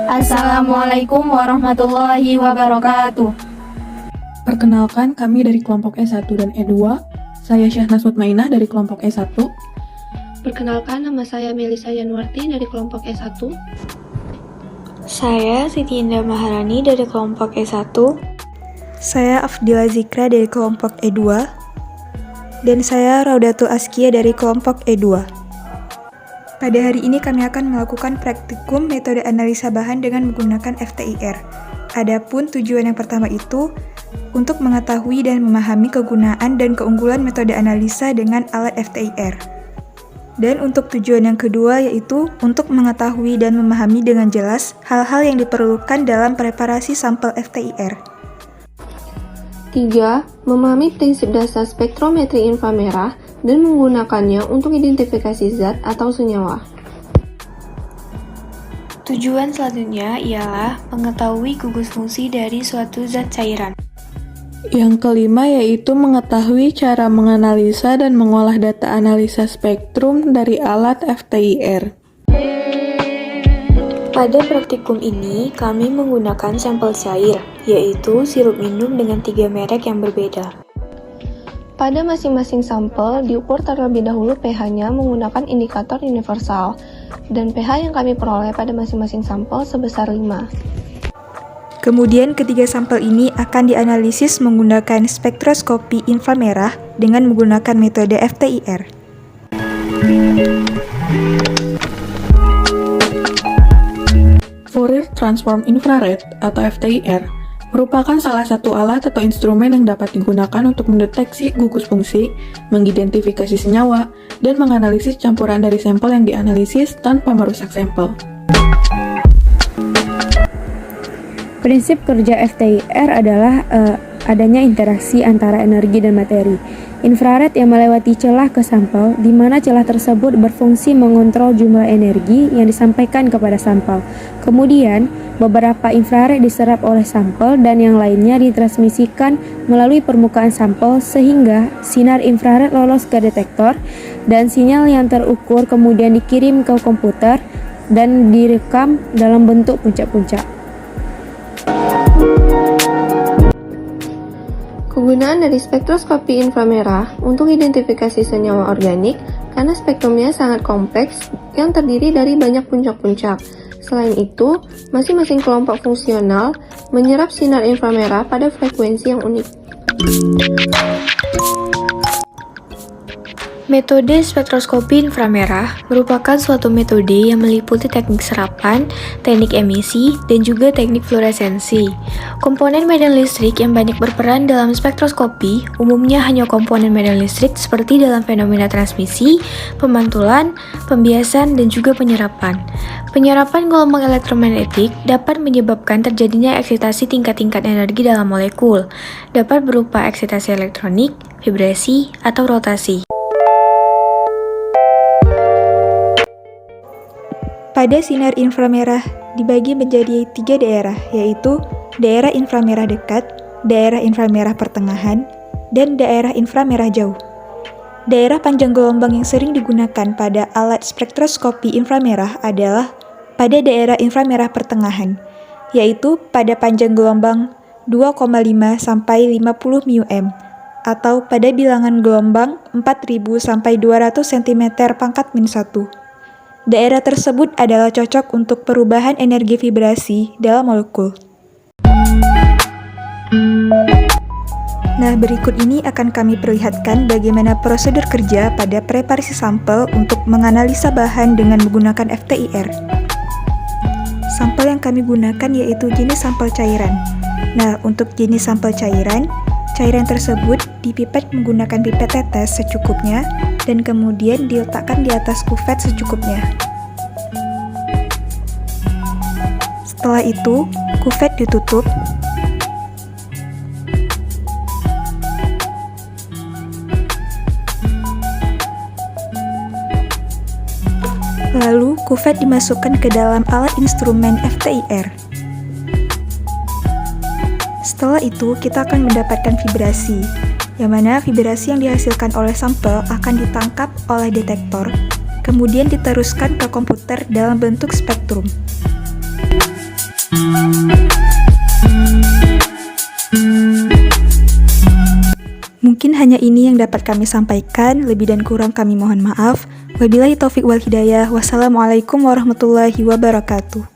Assalamualaikum warahmatullahi wabarakatuh. Perkenalkan, kami dari kelompok E1 dan E2. Saya Syahnas Mutmainah dari kelompok E1. Perkenalkan, nama saya Melisa Yanwarti dari kelompok E1. Saya Siti Indah Maharani dari kelompok E1. Saya Afdila Zikra dari kelompok E2. Dan saya Raudatul Askia dari kelompok E2. Pada hari ini kami akan melakukan praktikum metode analisa bahan dengan menggunakan FTIR. Adapun tujuan yang pertama itu untuk mengetahui dan memahami kegunaan dan keunggulan metode analisa dengan alat FTIR. Dan untuk tujuan yang kedua yaitu untuk mengetahui dan memahami dengan jelas hal-hal yang diperlukan dalam preparasi sampel FTIR. 3. Memahami prinsip dasar spektrometri inframerah dan menggunakannya untuk identifikasi zat atau senyawa. Tujuan selanjutnya ialah mengetahui gugus fungsi dari suatu zat cairan. Yang kelima yaitu mengetahui cara menganalisa dan mengolah data analisa spektrum dari alat FTIR. Pada praktikum ini, kami menggunakan sampel cair, yaitu sirup minum dengan 3 merek yang berbeda. Pada masing-masing sampel, diukur terlebih dahulu pH-nya menggunakan indikator universal, dan pH yang kami peroleh pada masing-masing sampel sebesar 5. Kemudian ketiga sampel ini akan dianalisis menggunakan spektroskopi inframerah dengan menggunakan metode FTIR. Fourier Transform Infrared atau FTIR merupakan salah satu alat atau instrumen yang dapat digunakan untuk mendeteksi gugus fungsi, mengidentifikasi senyawa, dan menganalisis campuran dari sampel yang dianalisis tanpa merusak sampel. Prinsip kerja FTIR adalah adanya interaksi antara energi dan materi. Infrared yang melewati celah ke sampel, di mana celah tersebut berfungsi mengontrol jumlah energi yang disampaikan kepada sampel. Kemudian, beberapa infrared diserap oleh sampel dan yang lainnya ditransmisikan melalui permukaan sampel sehingga sinar infrared lolos ke detektor dan sinyal yang terukur kemudian dikirim ke komputer dan direkam dalam bentuk puncak-puncak. Kegunaan dari spektroskopi inframerah untuk identifikasi senyawa organik karena spektrumnya sangat kompleks yang terdiri dari banyak puncak-puncak. Selain itu, masing-masing kelompok fungsional menyerap sinar inframerah pada frekuensi yang unik. Metode spektroskopi inframerah merupakan suatu metode yang meliputi teknik serapan, teknik emisi, dan juga teknik fluoresensi. Komponen medan listrik yang banyak berperan dalam spektroskopi umumnya hanya komponen medan listrik seperti dalam fenomena transmisi, pemantulan, pembiasan, dan juga penyerapan. Penyerapan gelombang elektromagnetik dapat menyebabkan terjadinya eksitasi tingkat-tingkat energi dalam molekul, dapat berupa eksitasi elektronik, vibrasi, atau rotasi. Pada sinar inframerah dibagi menjadi 3 daerah, yaitu daerah inframerah dekat, daerah inframerah pertengahan, dan daerah inframerah jauh. Daerah panjang gelombang yang sering digunakan pada alat spektroskopi inframerah adalah pada daerah inframerah pertengahan, yaitu pada panjang gelombang 2,5 sampai 50 μm, atau pada bilangan gelombang 4000 sampai 200 cm pangkat min 1. Daerah tersebut adalah cocok untuk perubahan energi vibrasi dalam molekul. Nah, berikut ini akan kami perlihatkan bagaimana prosedur kerja pada preparasi sampel untuk menganalisa bahan dengan menggunakan FTIR. Sampel yang kami gunakan yaitu jenis sampel cairan. Nah, untuk jenis sampel cairan tersebut dipipet menggunakan pipet tetes secukupnya dan kemudian diletakkan di atas kuvet secukupnya. Setelah itu, kuvet ditutup. Lalu, kuvet dimasukkan ke dalam alat instrumen FTIR. Setelah itu, kita akan mendapatkan vibrasi, yang mana vibrasi yang dihasilkan oleh sampel akan ditangkap oleh detektor, kemudian diteruskan ke komputer dalam bentuk spektrum. Mungkin hanya ini yang dapat kami sampaikan, lebih dan kurang kami mohon maaf. Wabillahi taufiq wal hidayah. Wassalamualaikum warahmatullahi wabarakatuh.